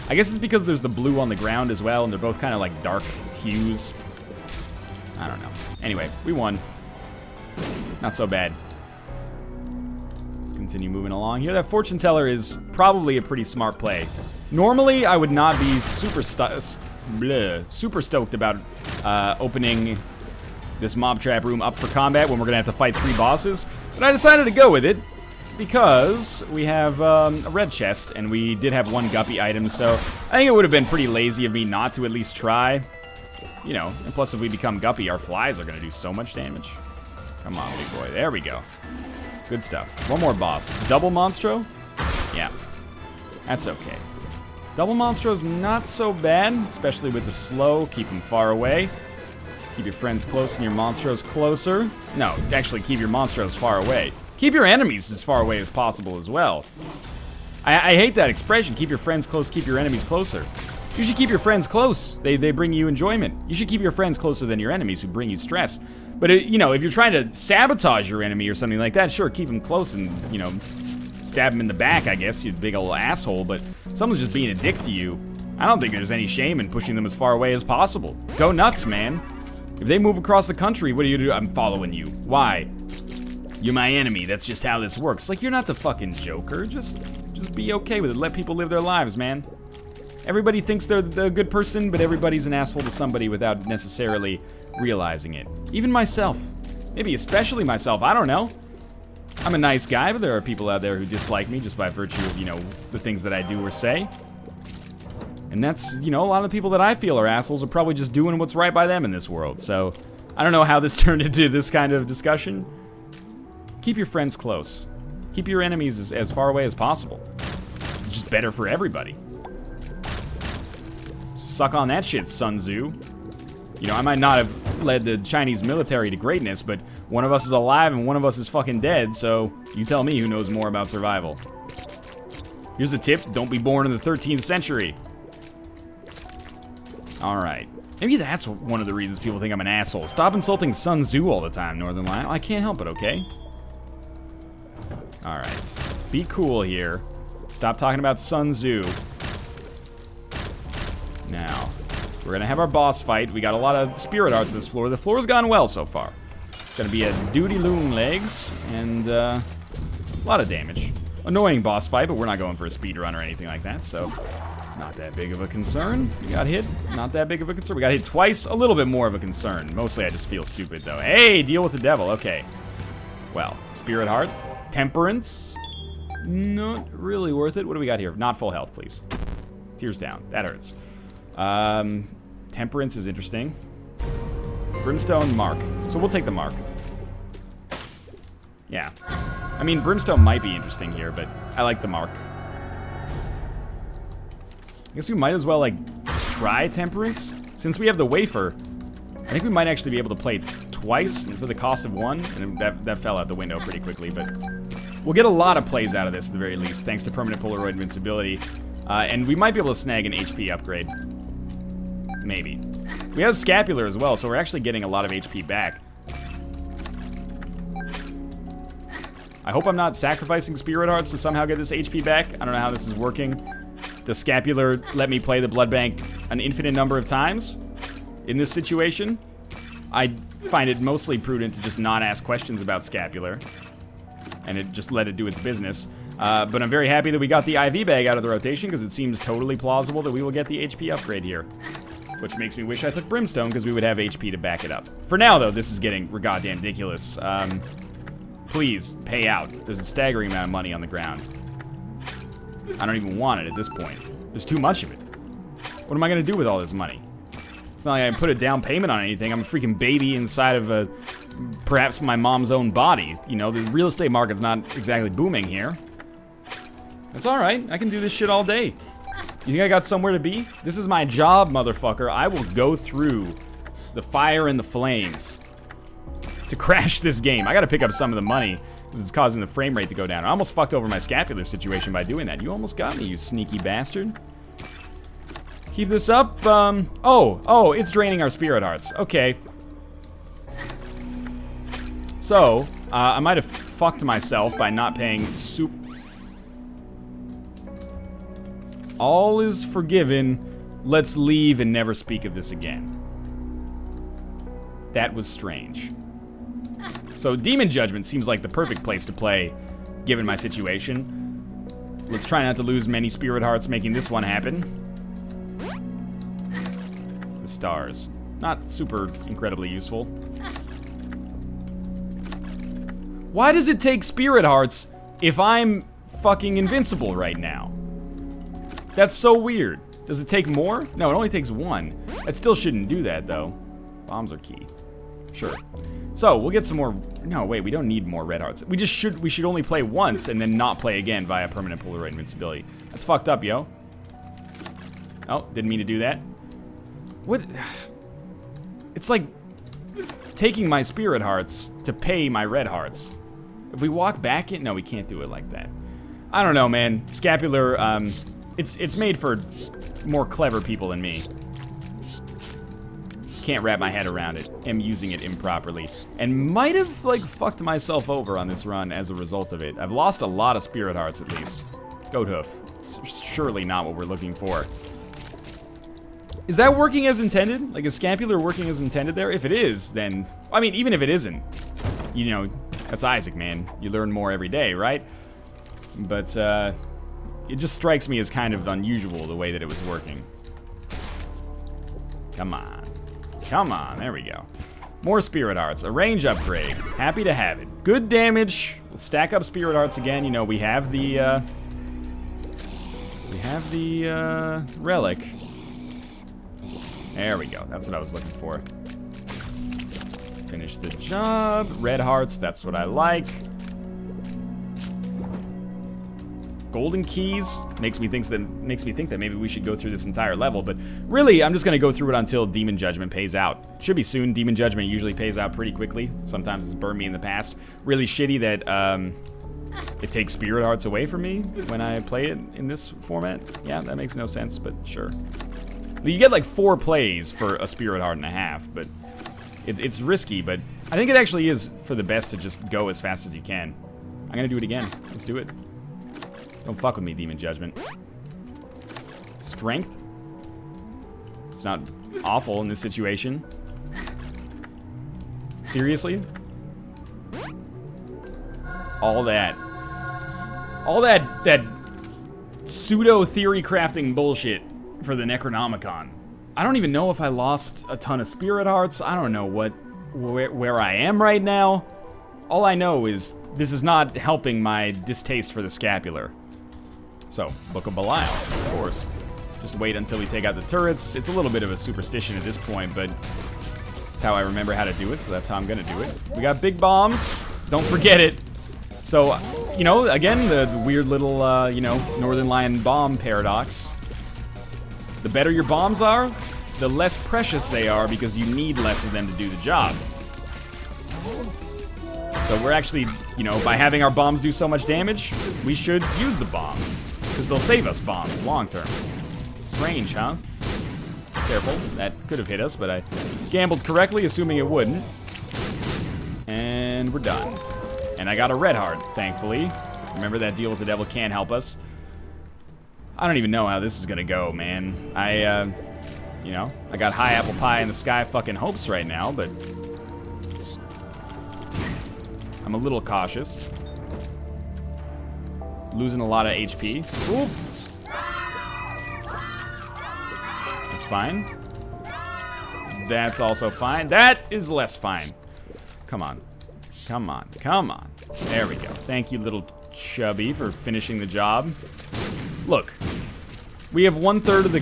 I guess it's because there's the blue on the ground as well, and they're both kind of like dark hues. I don't know. Anyway, we won. Not so bad. Let's continue moving along here. That fortune teller is probably a pretty smart play. Normally, I would not be super stoked about opening this mob trap room up for combat when we're gonna have to fight 3 bosses, but I decided to go with it because we have a red chest and we did have 1 guppy item, so I think it would have been pretty lazy of me not to at least try. You know, and plus if we become guppy, our flies are gonna do so much damage. Come on, big boy. There we go. Good stuff. 1 more boss. Double Monstro? Yeah. That's okay. Double Monstro's not so bad, especially with the slow. Keep them far away. Keep your friends close and your Monstros closer. No, actually keep your Monstros far away. Keep your enemies as far away as possible as well. I hate that expression, keep your friends close, keep your enemies closer. You should keep your friends close. They bring you enjoyment. You should keep your friends closer than your enemies who bring you stress. But, you know, if you're trying to sabotage your enemy or something like that, sure, keep them close and, you know, stab him in the back, I guess, you big old asshole. But if someone's just being a dick to you, I don't think there's any shame in pushing them as far away as possible. Go nuts, man. If they move across the country, what do you do? I'm following you. Why? You're my enemy. That's just how this works. Like, you're not the fucking Joker. Just be okay with it. Let people live their lives, man. Everybody thinks they're the good person, but everybody's an asshole to somebody without necessarily realizing it. Even myself. Maybe especially myself. I don't know. I'm a nice guy, but there are people out there who dislike me just by virtue of, you know, the things that I do or say. And that's, you know, a lot of the people that I feel are assholes are probably just doing what's right by them in this world. So, I don't know how this turned into this kind of discussion. Keep your friends close. Keep your enemies as far away as possible. It's just better for everybody. Suck on that shit, Sun Tzu. You know, I might not have led the Chinese military to greatness, but one of us is alive and one of us is fucking dead, so you tell me who knows more about survival. Here's a tip, don't be born in the 13th century. Alright. Maybe that's one of the reasons people think I'm an asshole. Stop insulting Sun Tzu all the time, Northernlion. I can't help it, okay? Alright. Be cool here. Stop talking about Sun Tzu. Now, we're gonna have our boss fight. We got a lot of spirit arts on this floor. The floor's gone well so far. It's gonna be a duty loon legs and a lot of damage. Annoying boss fight, but we're not going for a speed run or anything like that, so not that big of a concern. We got hit, not that big of a concern. We got hit twice, a little bit more of a concern. Mostly I just feel stupid though. Hey, deal with the devil, okay. Well, spirit heart, temperance, not really worth it. What do we got here? Not full health, please. Tears down, that hurts. Temperance is interesting. Brimstone, mark. So we'll take the mark. Yeah. I mean, Brimstone might be interesting here, but I like the mark. I guess we might as well, like, just try Temperance. Since we have the wafer, I think we might actually be able to play twice for the cost of 1. And that fell out the window pretty quickly, but We'll get a lot of plays out of this at the very least, thanks to permanent Polaroid invincibility. And we might be able to snag an HP upgrade. Maybe. We have Scapular as well, so we're actually getting a lot of HP back. I hope I'm not sacrificing Spirit Hearts to somehow get this HP back. I don't know how this is working. Does Scapular let me play the Blood Bank an infinite number of times in this situation? I find it mostly prudent to just not ask questions about Scapular and just let it do its business. But I'm very happy that we got the IV bag out of the rotation because it seems totally plausible that we will get the HP upgrade here. Which makes me wish I took Brimstone because we would have HP to back it up. For now, though, this is getting goddamn ridiculous. Please, pay out. There's a staggering amount of money on the ground. I don't even want it at this point. There's too much of it. What am I going to do with all this money? It's not like I can put a down payment on anything. I'm a freaking baby inside of perhaps my mom's own body. You know, the real estate market's not exactly booming here. That's alright. I can do this shit all day. You think I got somewhere to be? This is my job, motherfucker. I will go through the fire and the flames to crash this game. I gotta pick up some of the money because it's causing the frame rate to go down. I almost fucked over my Scapular situation by doing that. You almost got me, you sneaky bastard. Keep this up. Oh, it's draining our Spirit Hearts. Okay. So, I might have fucked myself by not paying All is forgiven. Let's leave and never speak of this again. That was strange. So Demon Judgment seems like the perfect place to play, given my situation. Let's try not to lose many Spirit Hearts making this one happen. The stars. Not super incredibly useful. Why does it take Spirit Hearts if I'm fucking invincible right now? That's so weird. Does it take more? No, it only takes one. It still shouldn't do that, though. Bombs are key. Sure. So, we'll get some more... No, wait, we don't need more red hearts. We should only play once and then not play again via permanent Polaroid invincibility. That's fucked up, yo. Oh, didn't mean to do that. What? It's like taking my Spirit Hearts to pay my red hearts. If we walk back in... No, we can't do it like that. I don't know, man. Scapular, It's made for more clever people than me. Can't wrap my head around it. Am using it improperly. And might have, like, fucked myself over on this run as a result of it. I've lost a lot of Spirit Hearts, at least. Goat Hoof. Surely not what we're looking for. Is that working as intended? Like, is Scapular working as intended there? If it is, then... I mean, even if it isn't, you know, that's Isaac, man. You learn more every day, right? But, it just strikes me as kind of unusual the way that it was working. Come on. Come on, there we go. More Spirit Hearts, a range upgrade. Happy to have it. Good damage. Let's stack up Spirit Hearts again. You know, we have the relic. There we go. That's what I was looking for. Finish the job. Red hearts, that's what I like. Golden keys makes me think that maybe we should go through this entire level, but really I'm just gonna go through it until Demon Judgment pays out. Should be soon. Demon Judgment usually pays out pretty quickly. Sometimes it's burned me in the past. Really shitty that it takes Spirit Hearts away from me when I play it in this format. Yeah, that makes no sense, but sure. You get like 4 plays for a Spirit Heart and a half, but it's risky, but I think it actually is for the best to just go as fast as you can. I'm gonna do it again. Let's do it. Don't fuck with me, Demon Judgment. Strength? It's not awful in this situation. Seriously? All that pseudo theory crafting bullshit for the Necronomicon. I don't even know if I lost a ton of Spirit Hearts. I don't know where I am right now. All I know is this is not helping my distaste for the Scapular. So, Book of Belial, of course. Just wait until we take out the turrets. It's a little bit of a superstition at this point, but it's how I remember how to do it, so that's how I'm gonna do it. We got big bombs. Don't forget it. So, you know, again, the weird little, you know, Northernlion bomb paradox. The better your bombs are, the less precious they are because you need less of them to do the job. So we're actually, you know, by having our bombs do so much damage, we should use the bombs. Because they'll save us bombs long term. Strange, huh? Careful, that could have hit us, but I gambled correctly, assuming it wouldn't. And we're done. And I got a red heart, thankfully. Remember that deal with the devil can help us. I don't even know how this is gonna go, man. You know, I got high apple pie in the sky fucking hopes right now, but I'm a little cautious. Losing a lot of HP. Ooh. That's fine. That's also fine. That is less fine. Come on. Come on. Come on. There we go. Thank you, little chubby, for finishing the job. Look. We have 1/3 of the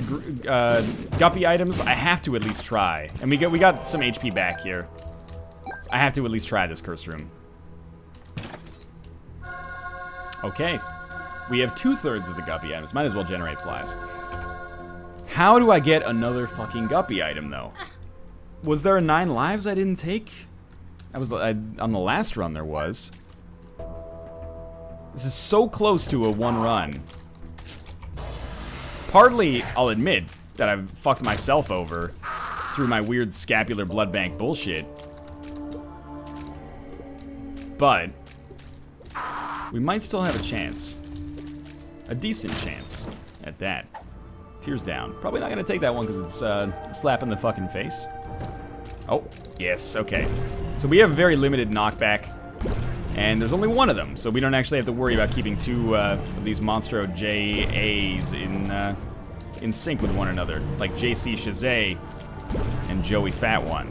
guppy items. I have to at least try. And we got some HP back here. I have to at least try this curse room. Okay. We have 2/3 of the guppy items. Might as well generate flies. How do I get another fucking guppy item, though? Was there a 9 lives I didn't take? On the last run there was. This is so close to a 1 run. Partly, I'll admit, that I've fucked myself over through my weird scapular blood bank bullshit. But we might still have a chance. A decent chance at that. Tears down. Probably not gonna take that one because it's a slap in the fucking face. Oh, yes, okay. So we have very limited knockback, and there's only 1 of them, so we don't actually have to worry about keeping 2 of these Monstro JAs in sync with one another, like JC Shazay and Joey Fat One.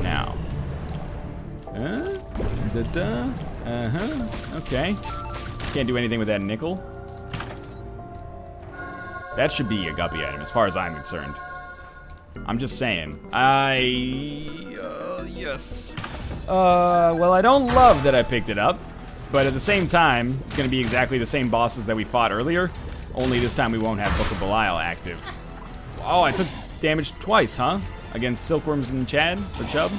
Now. Okay. Can't do anything with that nickel. That should be a guppy item, as far as I'm concerned. I'm just saying. Yes. Well, I don't love that I picked it up, but at the same time, it's gonna be exactly the same bosses that we fought earlier, only this time we won't have Book of Belial active. Oh, I took damage twice, huh? Against Silkworms and Chad, or Chubb?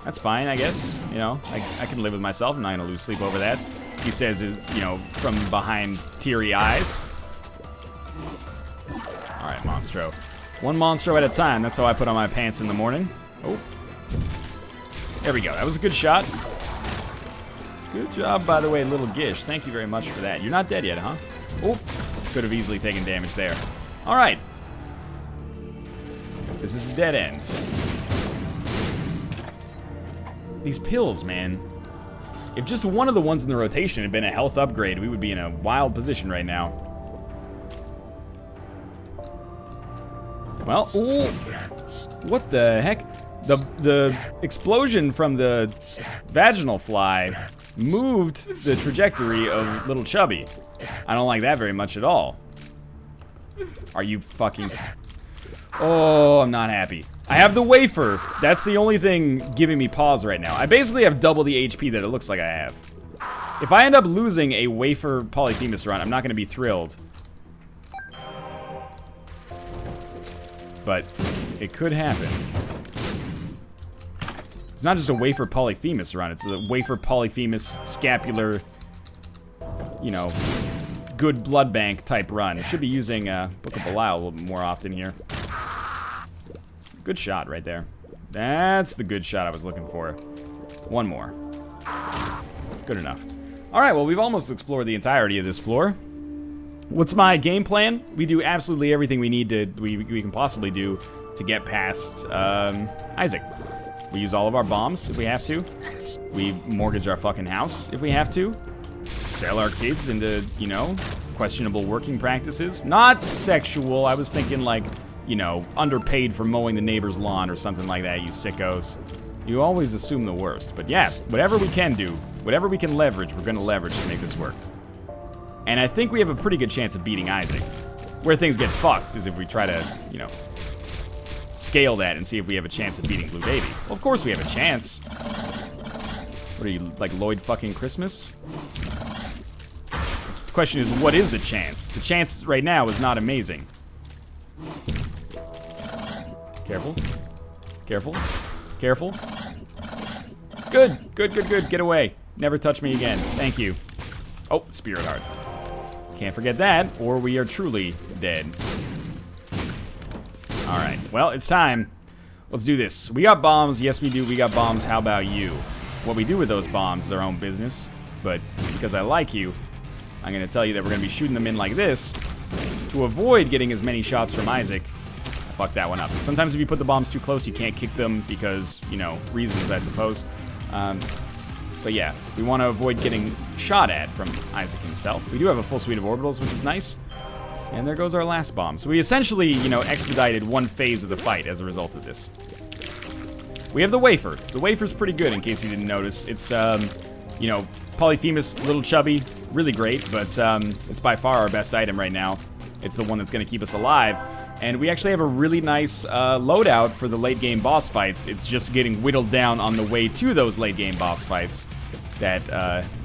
That's fine, I guess. You know, I can live with myself. I'm not gonna lose sleep over that. He says, you know, from behind teary eyes. Alright, Monstro. 1 Monstro at a time. That's how I put on my pants in the morning. Oh. There we go. That was a good shot. Good job, by the way, little Gish. Thank you very much for that. You're not dead yet, huh? Oh. Could have easily taken damage there. Alright. This is the dead end. These pills, man. If just one of the ones in the rotation had been a health upgrade, we would be in a wild position right now. Well, ooh, what the heck? The explosion from the vaginal fly moved the trajectory of little Chubby. I don't like that very much at all. Are you fucking... Oh, I'm not happy. I have the wafer. That's the only thing giving me pause right now. I basically have double the HP that it looks like I have. If I end up losing a wafer Polyphemus run, I'm not going to be thrilled. But it could happen. It's not just a wafer Polyphemus run. It's a wafer Polyphemus scapular, you know, good blood bank type run. I should be using Book of Belial a little bit more often here. Good shot right there. That's the good shot I was looking for. 1 more. Good enough. Alright, well, we've almost explored the entirety of this floor. What's my game plan? We do absolutely everything we need to, we can possibly do to get past Isaac. We use all of our bombs if we have to. We mortgage our fucking house if we have to. Sell our kids into, you know, questionable working practices. Not sexual, I was thinking like, you know, underpaid for mowing the neighbor's lawn or something like that, you sickos. You always assume the worst. But yeah, whatever we can do, whatever we can leverage, we're gonna leverage to make this work. And I think we have a pretty good chance of beating Isaac. Where things get fucked is if we try to, you know, scale that and see if we have a chance of beating Blue Baby. Well, of course we have a chance. What are you, like Lloyd fucking Christmas? The question is, what is the chance? The chance right now is not amazing. Careful. Careful. Careful. Good, good, good, good. Get away. Never touch me again. Thank you. Oh, Spirit Heart. Can't forget that, or we are truly dead. Alright, well, it's time. Let's do this. We got bombs. Yes, we do. We got bombs. How about you? What we do with those bombs is our own business. But because I like you, I'm going to tell you that we're going to be shooting them in like this to avoid getting as many shots from Isaac. I fucked that one up. Sometimes if you put the bombs too close, you can't kick them because, you know, reasons, I suppose. But yeah, we want to avoid getting shot at from Isaac himself. We do have a full suite of orbitals, which is nice. And there goes our last bomb. So we essentially, you know, expedited one phase of the fight as a result of this. We have the wafer. The wafer's pretty good, in case you didn't notice. It's, you know, Polyphemus, little chubby, really great, but it's by far our best item right now. It's the one that's going to keep us alive. And we actually have a really nice loadout for the late game boss fights. It's just getting whittled down on the way to those late game boss fights that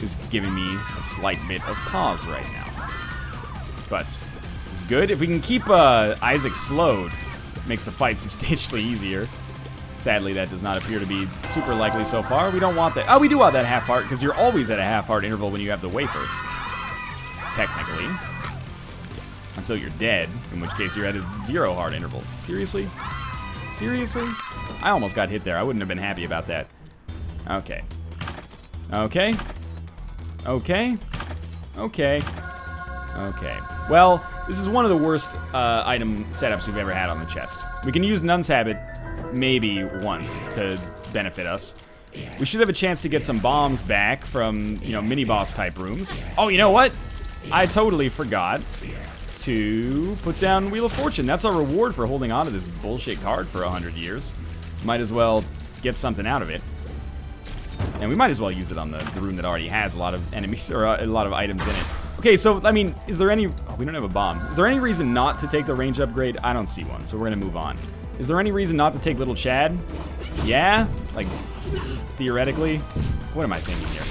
is giving me a slight bit of pause right now. But it's good. If we can keep Isaac slowed, it makes the fight substantially easier. Sadly, that does not appear to be super likely so far. We don't want that. Oh, we do want that half heart, because you're always at a half heart interval when you have the wafer. Technically. Until you're dead, in which case you're at a 0 heart interval. Seriously? Seriously? I almost got hit there. I wouldn't have been happy about that. Okay. Okay. Okay. Okay. Okay. Well, this is one of the worst item setups we've ever had on the chest. We can use Nun's Habit maybe once to benefit us. We should have a chance to get some bombs back from, you know, mini-boss type rooms. Oh, you know what? I totally forgot to put down Wheel of Fortune. That's our reward for holding on to this bullshit card for 100 years. Might as well get something out of it. And we might as well use it on the room that already has a lot of enemies, or a lot of items in it. Okay, so, I mean, is there any... Oh, we don't have a bomb. Is there any reason not to take the range upgrade? I don't see one, so we're gonna move on. Is there any reason not to take Little Chad? Yeah? Like, theoretically? What am I thinking here?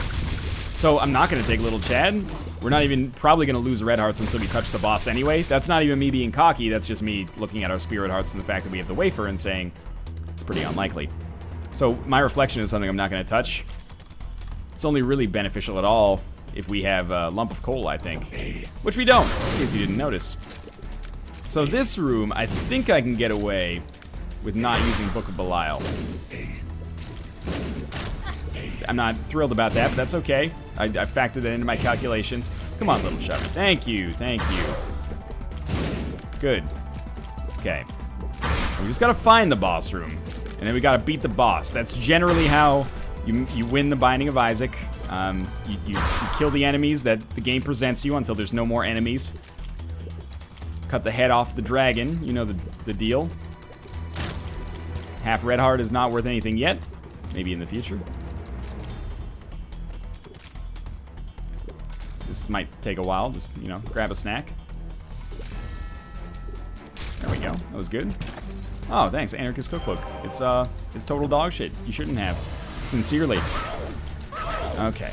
So, I'm not gonna take Little Chad. We're not even probably gonna lose red hearts until we touch the boss anyway. That's not even me being cocky, that's just me looking at our spirit hearts and the fact that we have the wafer and saying it's pretty unlikely. So my reflection is something I'm not gonna touch. It's only really beneficial at all if we have a lump of coal, I think. Which we don't, in case you didn't notice. So this room, I think I can get away with not using Book of Belial. I'm not thrilled about that, but that's okay. I factored that into my calculations. Come on, little chubby. Thank you, thank you. Good. Okay. We just gotta find the boss room, and then we gotta beat the boss. That's generally how you win the Binding of Isaac. You kill the enemies that the game presents you until there's no more enemies. Cut the head off the dragon. You know the deal. Half red heart is not worth anything yet. Maybe in the future. This might take a while. Just, you know, grab a snack. There we go. That was good. Oh, thanks, Anarchist Cookbook. It's total dog shit. You shouldn't have. Sincerely. Okay.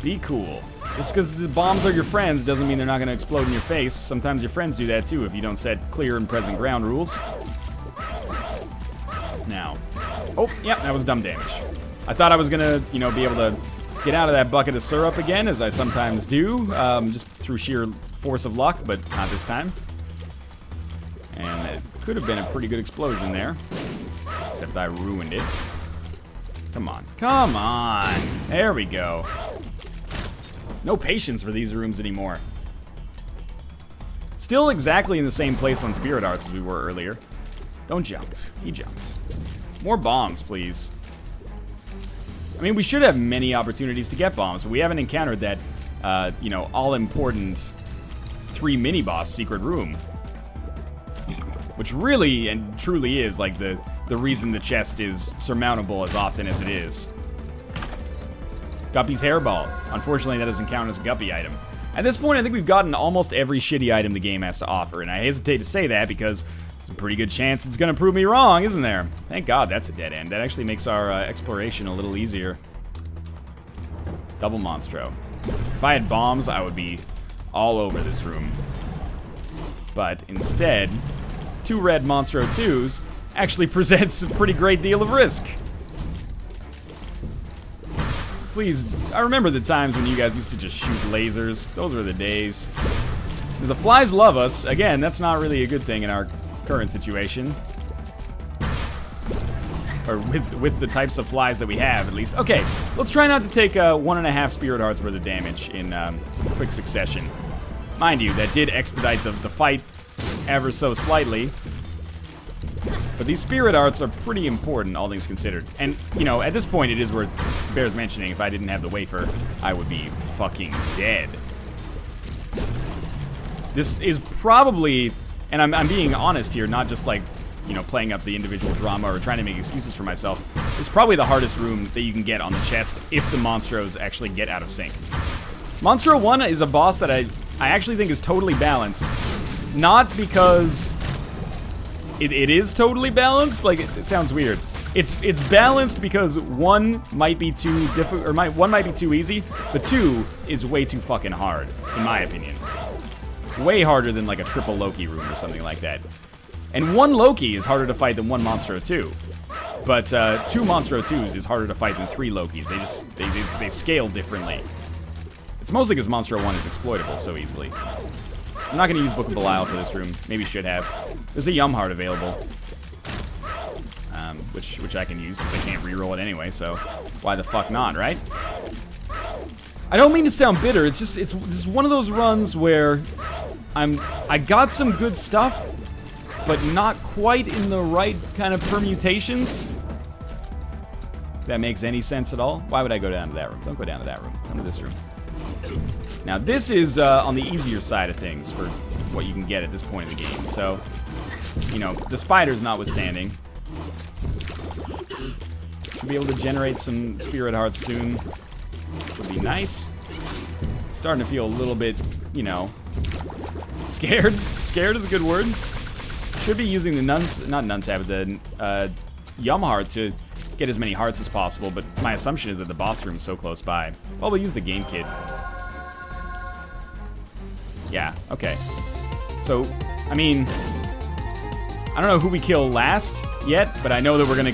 Be cool. Just because the bombs are your friends doesn't mean they're not going to explode in your face. Sometimes your friends do that too if you don't set clear and present ground rules. Now. Oh, yeah, that was dumb damage. I thought I was going to, you know, be able to get out of that bucket of syrup again, as I sometimes do, just through sheer force of luck, but not this time. And it could have been a pretty good explosion there, except I ruined it. Come on. Come on. There we go. No patience for these rooms anymore. Still exactly in the same place on Spirit Hearts as we were earlier. Don't jump. He jumped. More bombs, please. I mean, we should have many opportunities to get bombs, but we haven't encountered that, you know, all-important 3 mini-boss secret room. Which really and truly is, like, the reason the chest is surmountable as often as it is. Guppy's Hairball. Unfortunately, that doesn't count as a Guppy item. At this point, I think we've gotten almost every shitty item the game has to offer, and I hesitate to say that because there's a pretty good chance it's going to prove me wrong, isn't there? Thank God that's a dead end. That actually makes our exploration a little easier. Double Monstro. If I had bombs, I would be all over this room. But instead, 2 red Monstro 2s actually presents a pretty great deal of risk. Please, I remember the times when you guys used to just shoot lasers. Those were the days. The flies love us. Again, that's not really a good thing in our current situation. Or with the types of flies that we have, at least. Okay, let's try not to take 1.5 Spirit Hearts worth of damage in quick succession. Mind you, that did expedite the fight ever so slightly. But these Spirit Hearts are pretty important, all things considered. And, you know, at this point, it is worth bears mentioning, if I didn't have the wafer, I would be fucking dead. This is probably, and I'm being honest here, not just like, you know, playing up the individual drama or trying to make excuses for myself. It's probably the hardest room that you can get on the chest if the Monstros actually get out of sync. Monstro 1 is a boss that I actually think is totally balanced. Not because it is totally balanced, like it sounds weird. It's balanced because 1 might be too difficult, or 1 might be too easy, but 2 is way too fucking hard, in my opinion. Way harder than like a triple Loki room or something like that. And 1 Loki is harder to fight than 1 Monstro 2. But 2 Monstro 2s is harder to fight than 3 Lokis. They scale differently. It's mostly because Monstro 1 is exploitable so easily. I'm not going to use Book of Belial for this room. Maybe should have. There's a Yum Heart available. Which I can use because I can't reroll it anyway, so why the fuck not, right? I don't mean to sound bitter. It's just, this is one of those runs where I got some good stuff, but not quite in the right kind of permutations. If that makes any sense at all. Why would I go down to that room? Don't go down to that room. Come to this room. Now, this is on the easier side of things for what you can get at this point in the game. So, you know, the spiders notwithstanding. Should be able to generate some Spirit Hearts soon. Which will be nice. Starting to feel a little bit, you know, scared. Scared is a good word. Should be using the the Yum Heart to get as many hearts as possible, but my assumption is that the boss room is so close by. Well, we'll use the Game Kid. Yeah, okay. So, I mean, I don't know who we kill last yet, but I know that we're gonna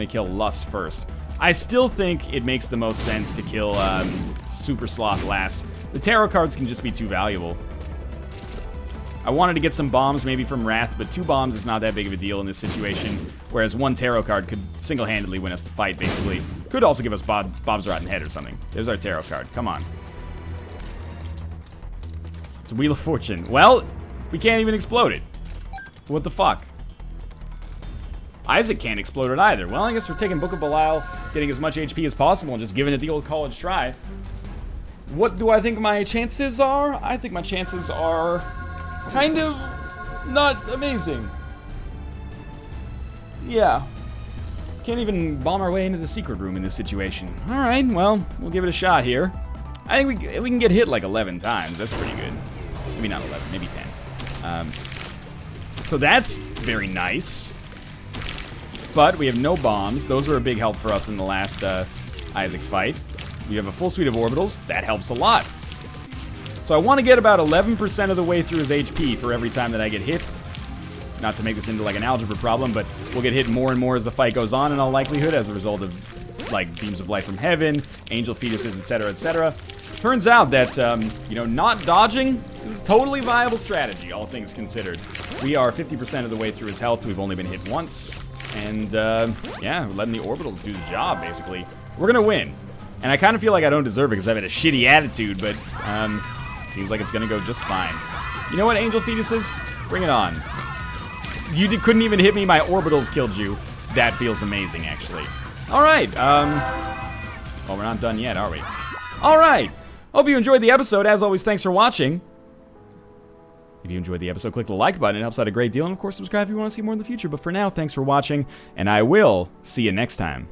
kill Lust first. I still think it makes the most sense to kill Super Sloth last. The tarot cards can just be too valuable. I wanted to get some bombs maybe from Wrath, but 2 bombs is not that big of a deal in this situation, whereas 1 tarot card could single-handedly win us the fight, basically. Could also give us Bob's Rotten Head or something. There's our tarot card. Come on. It's a Wheel of Fortune. Well, we can't even explode it. What the fuck? Isaac can't explode it either. Well, I guess we're taking Book of Belial, getting as much HP as possible, and just giving it the old college try. What do I think my chances are? I think my chances are kind of not amazing. Yeah. Can't even bomb our way into the secret room in this situation. Alright, well, we'll give it a shot here. I think we can get hit like 11 times. That's pretty good. Maybe not 11, maybe 10. So that's very nice. But we have no bombs. Those were a big help for us in the last Isaac fight. We have a full suite of orbitals. That helps a lot. So I want to get about 11% of the way through his HP for every time that I get hit. Not to make this into like an algebra problem, but we'll get hit more and more as the fight goes on in all likelihood as a result of like beams of light from heaven, angel fetuses, etc., etc. Turns out that, you know, not dodging is a totally viable strategy, all things considered. We are 50% of the way through his health. We've only been hit once. And, yeah, we're letting the orbitals do the job, basically. We're gonna win. And I kind of feel like I don't deserve it because I've had a shitty attitude, but, seems like it's gonna go just fine. You know what, angel fetuses? Bring it on. You couldn't even hit me, my orbitals killed you. That feels amazing, actually. Alright, well, we're not done yet, are we? Alright! Hope you enjoyed the episode. As always, thanks for watching. If you enjoyed the episode, click the like button. It helps out a great deal. And, of course, subscribe if you want to see more in the future. But for now, thanks for watching, and I will see you next time.